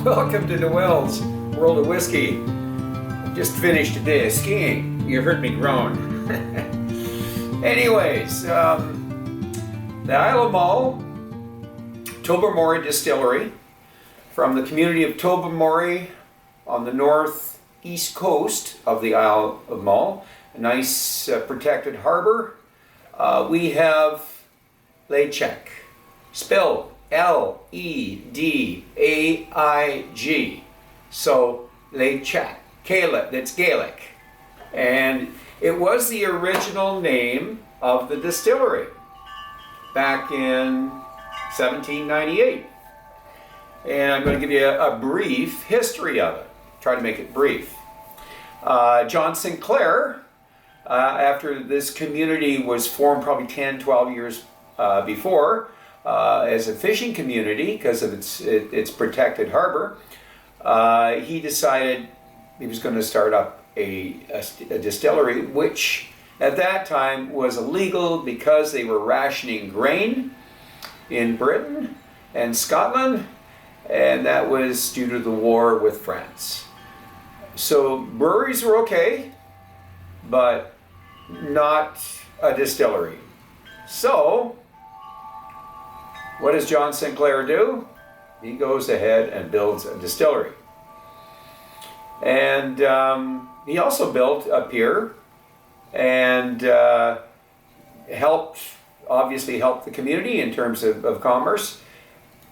Welcome to Noel's World of Whiskey. Just finished a day of skiing. You heard me groan. Anyways, the Isle of Mull, Tobermory distillery, from the community of Tobermory on the northeast coast of the Isle of Mull, a nice protected harbor. We have Ledaig, spelled L-E-D-A-I-G. So Ledaig, that's Gaelic. And it was the original name of the distillery back in 1798. And I'm going to give you a brief history of it. Try to make it brief. John Sinclair, after this community was formed probably 10, 12 years before, as a fishing community because of its protected harbor, he decided he was going to start up a distillery, which at that time was illegal because they were rationing grain in Britain and Scotland, and that was due to the war with France. So breweries were okay, but not a distillery. So what does John Sinclair do? He goes ahead and builds a distillery. And he also built a pier and obviously helped the community in terms of commerce.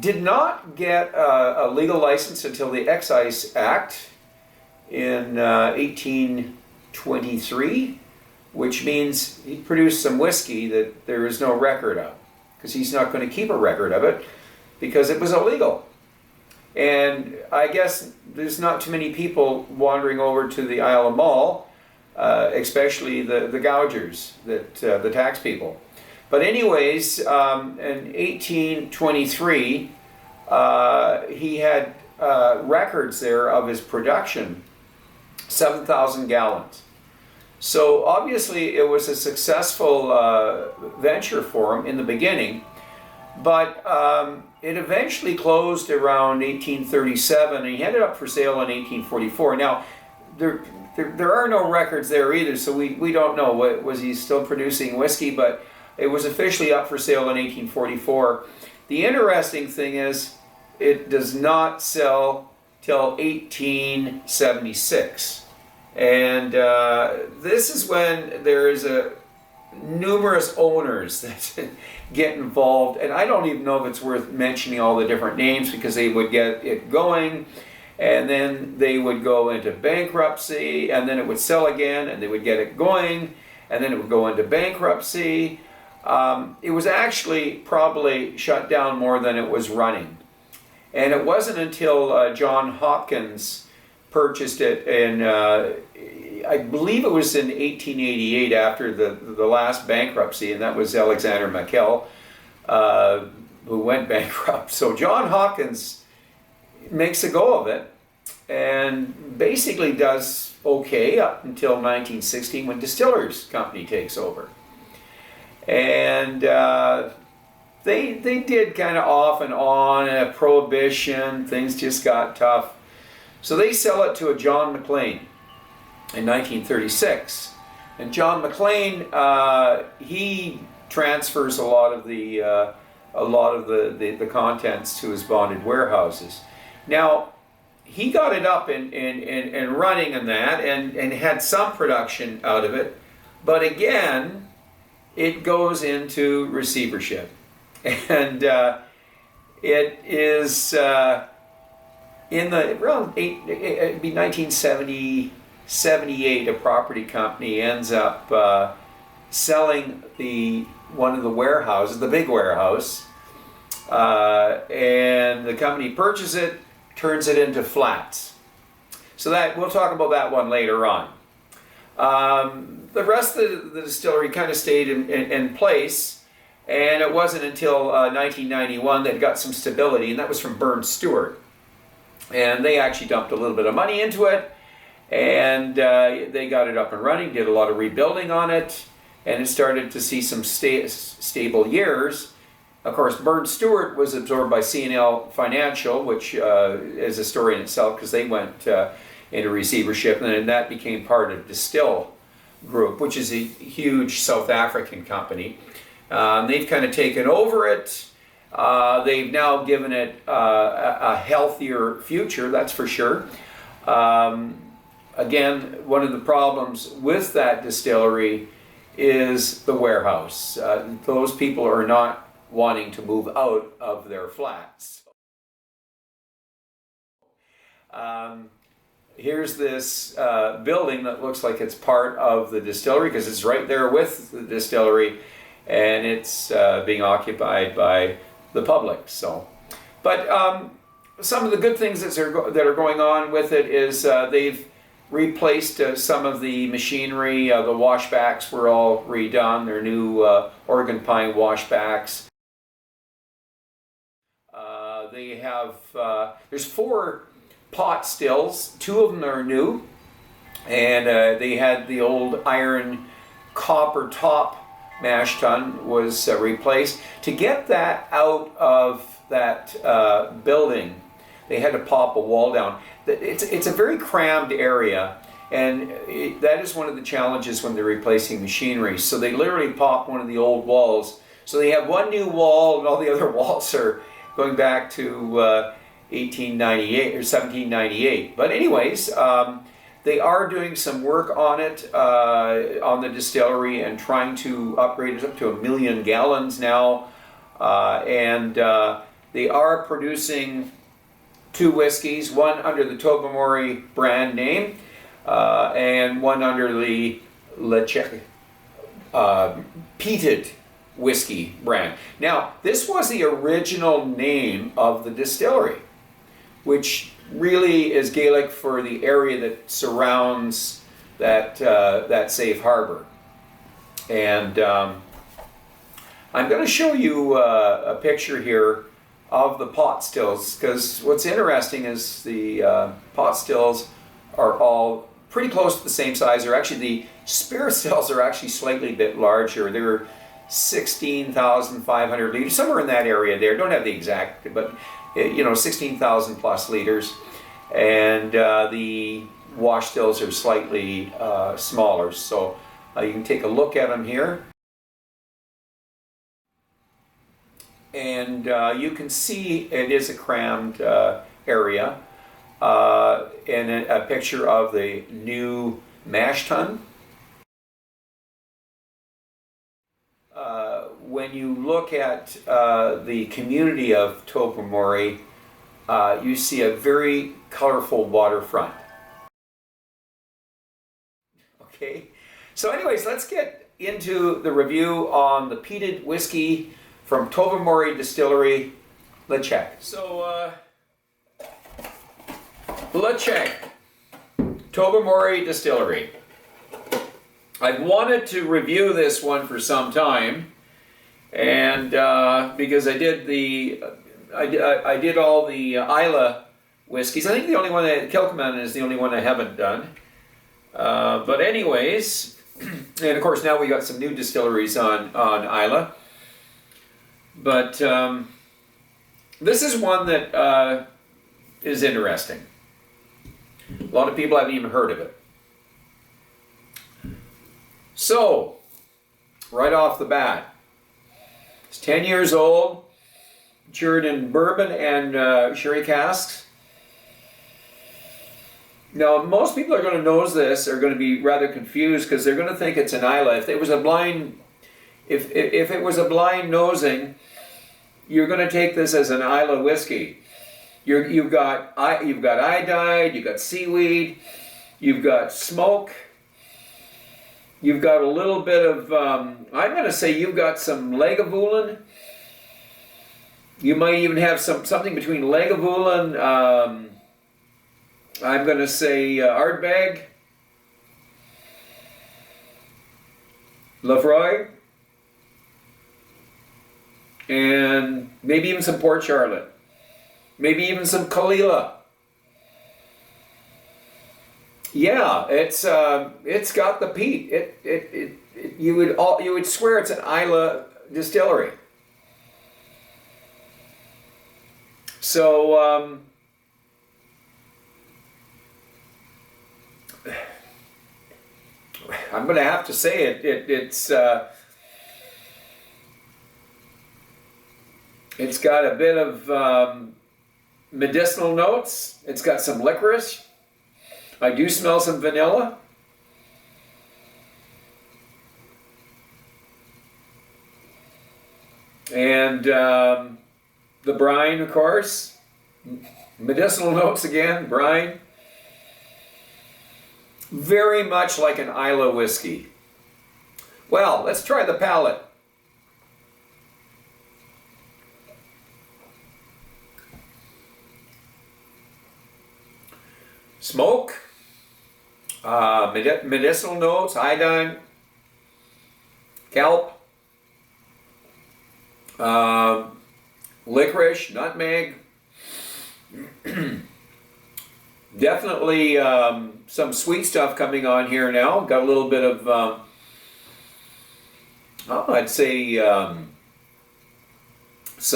Did not get a legal license until the Excise Act in 1823, which means he produced some whiskey that there is no record of, because he's not going to keep a record of it because it was illegal. And I guess there's not too many people wandering over to the Isle of Mull, especially the gougers, the tax people. But anyways, in 1823, he had records there of his production, 7,000 gallons. So obviously it was a successful venture for him in the beginning, but it eventually closed around 1837, and he had it up for sale in 1844. Now, there are no records there either, so we don't know. Was he still producing whiskey? But it was officially up for sale in 1844. The interesting thing is it does not sell till 1876. And this is when there is numerous owners that get involved, and I don't even know if it's worth mentioning all the different names, because they would get it going and then they would go into bankruptcy, and then it would sell again and they would get it going and then it would go into bankruptcy. It was actually probably shut down more than it was running, and it wasn't until John Hopkins purchased it in I believe it was in 1888 after the last bankruptcy, and that was Alexander McKell, who went bankrupt. So John Hopkins makes a go of it and basically does okay up until 1916 when Distillers Company takes over. And they did kind of off and on, prohibition, things just got tough. So they sell it to a John McLean in 1936, and John McLean he transfers a lot of the contents to his bonded warehouses. Now he got it up and running and that, and had some production out of it, but again it goes into receivership, and it is in the around it'd be 1978, a property company ends up selling one of the warehouses, the big warehouse, and the company purchases it, turns it into flats. So that we'll talk about that one later on. The rest of the distillery kind of stayed in place, and it wasn't until 1991 that it got some stability, and that was from Burns Stewart. And they actually dumped a little bit of money into it, and they got it up and running, did a lot of rebuilding on it, and it started to see some stable years Of course, Burn Stewart was absorbed by C&L Financial, which is a story in itself because they went into receivership, and then that became part of Distill Group, which is a huge South African company. They've kind of taken over it. They've now given it a healthier future, that's for sure. Again, one of the problems with that distillery is the warehouse. Those people are not wanting to move out of their flats. Here's this building that looks like it's part of the distillery because it's right there with the distillery, and it's being occupied by the public. So, but some of the good things that are going on with it is they've replaced some of the machinery. The washbacks were all redone. They're new Oregon pine washbacks. They have there's 4 pot stills. 2 of them are new, and they had the old iron copper top mash tun was replaced. To get that out of that building, they had to pop a wall down. It's a very crammed area, and that is one of the challenges when they're replacing machinery. So they literally pop one of the old walls. So they have one new wall, and all the other walls are going back to 1898 or 1798. But anyways, they are doing some work on it, on the distillery, and trying to upgrade it up to 1 million gallons now. They are producing 2 whiskeys, one under the Tobermory brand name, and one under the Ledaig peated whiskey brand. Now, this was the original name of the distillery, which really is Gaelic for the area that surrounds that safe harbor. And I'm going to show you a picture here of the pot stills, because what's interesting is the pot stills are all pretty close to the same size. They're actually, the spirit stills are actually slightly bit larger. They're 16,500 liters, somewhere in that area there. Don't have the exact, but 16,000 plus liters. And the wash stills are slightly smaller. So you can take a look at them here. And you can see it is a crammed area. And a picture of the new mash tun. When you look at the community of Tobermory, you see a very colorful waterfront. Okay, so anyways, let's get into the review on the peated whiskey from Tobermory Distillery, Ledaig. So, Ledaig, Tobermory Distillery. I've wanted to review this one for some time, and because I did all the Islay whiskeys. I think the only one that Kilchoman is the only one I haven't done. But anyways, and of course now we got some new distilleries on Islay. But this is one that is interesting. A lot of people haven't even heard of it. So, right off the bat, it's 10 years old, matured in bourbon and sherry casks. Now, most people are going to nose this, are going to be rather confused because they're going to think it's an Islay. If it was a blind, if it was a blind nosing, you're going to take this as an Islay whiskey. You've got iodide, you've got seaweed, you've got smoke, you've got a little bit of, I'm going to say you've got some Lagavulin. You might even have something between Lagavulin, I'm going to say Ardbeg, Lafroy, and maybe even some Port Charlotte. Maybe even some Kalila. Yeah, it's got the peat. You would swear it's an Islay distillery. So I'm going to have to say it's got a bit of medicinal notes. It's got some licorice. I do smell some vanilla. And the brine, of course. Medicinal notes again, brine. Very much like an Islay whiskey. Well, let's try the palate. Smoke, medicinal notes, iodine, kelp, licorice, nutmeg. Definitely some sweet stuff coming on here now. Got a little bit of, I'd say,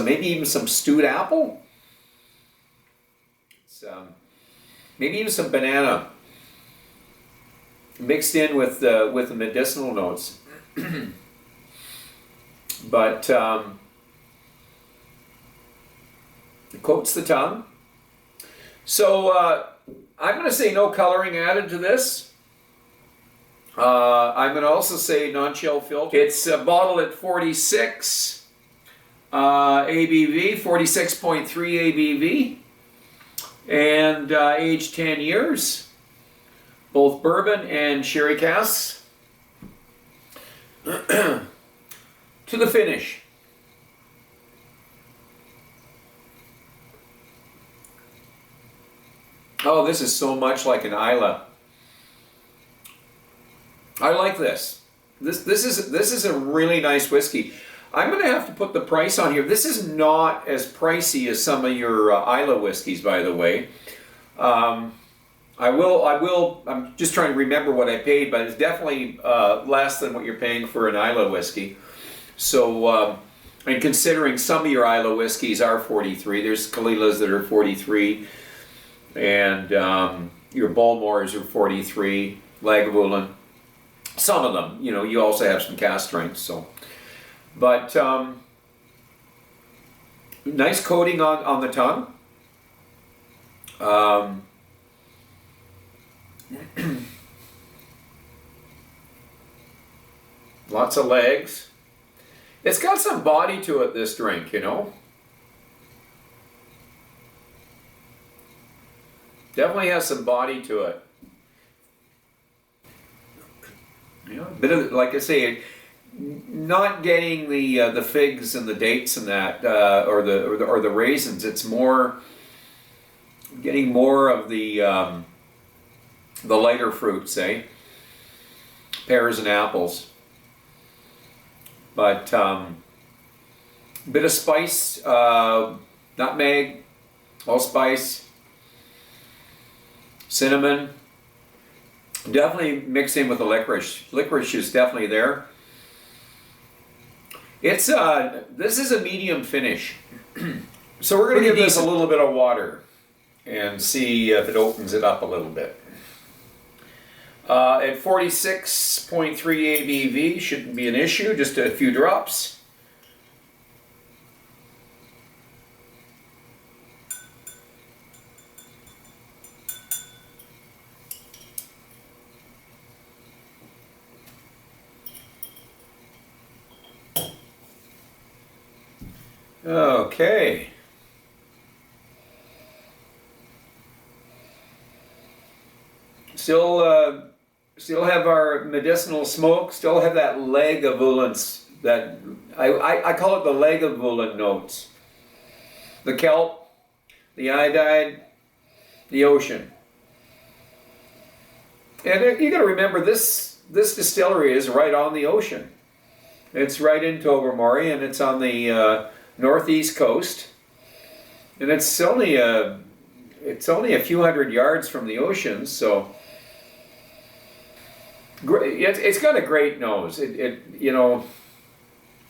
maybe even some stewed apple. Maybe even some banana mixed in with the medicinal notes. But it coats the tongue. So I'm going to say no coloring added to this. I'm going to also say non-chill filter. It's bottled at 46 ABV, 46.3 ABV, and aged 10 years. Both bourbon and sherry casks. To the finish. Oh, this is so much like an Islay. I like this. This is a really nice whiskey. I'm going to have to put the price on here. This is not as pricey as some of your Islay whiskeys, by the way. I'm just trying to remember what I paid, but it's definitely less than what you're paying for an Islay whiskey. So, and considering some of your Islay whiskeys are 43, there's Kalilas that are 43, and your Bulmores are 43, Lagavulin. Some of them, you know, you also have some cask strengths, so. But nice coating on the tongue. Lots of legs. It's got some body to it, this drink, you know. Definitely has some body to it. Yeah, a bit of, like I say, not getting the figs and the dates and that, or the raisins. It's more getting more of the lighter fruits, eh? Pears and apples. But bit of spice, nutmeg, allspice, cinnamon. Definitely mixed in with the licorice. Licorice is definitely there. It's this is a medium finish. So we're going to give this a little bit of water and see if it opens it up a little bit. At 46.3 ABV, shouldn't be an issue, just a few drops. Okay. Still have our medicinal smoke, still have that Lagavulin, that I call it the Lagavulin notes. The kelp, the iodide, the ocean. And you got to remember, this distillery is right on the ocean. It's right in Tobermory, and it's on the northeast coast, and it's only a few hundred yards from the ocean, so it's got a great nose. You know,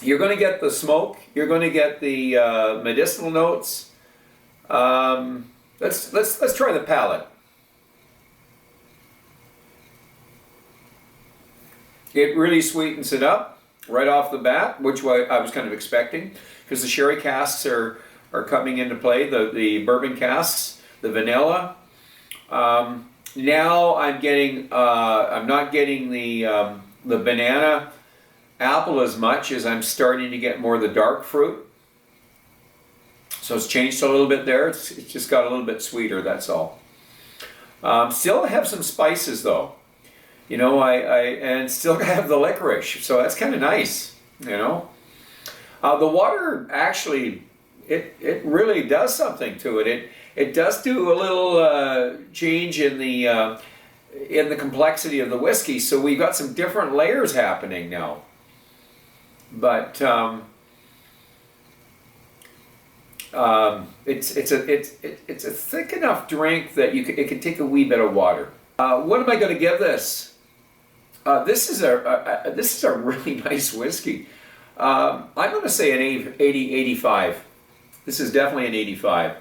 you're going to get the smoke, you're going to get the medicinal notes, Let's try the palate. It really sweetens it up right off the bat, which I was kind of expecting, because the sherry casks are coming into play, the bourbon casks, the vanilla. Now I'm getting, I'm not getting the banana apple as much as I'm starting to get more of the dark fruit. So it's changed a little bit there. It's just got a little bit sweeter, that's all. Still have some spices though. You know, and still have the licorice, so that's kind of nice, you know. The water actually, it really does something to it. It does do a little change in the complexity of the whiskey, so we've got some different layers happening now. But it's a thick enough drink that it can take a wee bit of water. What am I going to give this? This is a really nice whiskey. I'm going to say an 85. This is definitely an 85.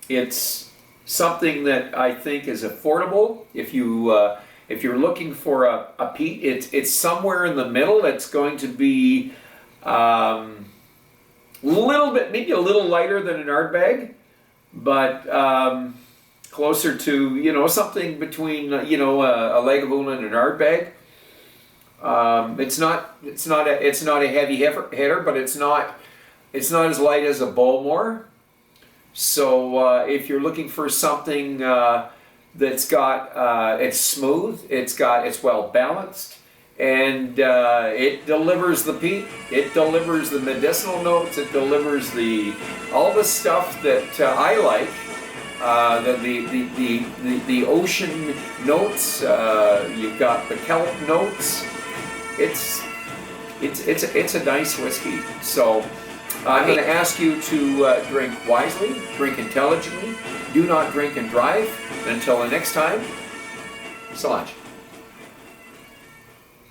It's something that I think is affordable. If you're looking for a peat, it's somewhere in the middle. It's going to be little bit, maybe a little lighter than an Ardbeg, but closer to, you know, something between, you know, a Lagavulin and an Ardbeg. It's not a heavy hitter, but it's not as light as a Bowmore. So if you're looking for something that's got, it's smooth, it's well balanced, and it delivers the peat, it delivers the medicinal notes, it delivers all the stuff that I like. The ocean notes, you've got the kelp notes. It's a nice whiskey. So I'm going to ask you to drink wisely, drink intelligently, do not drink and drive. Until the next time, Slàinte.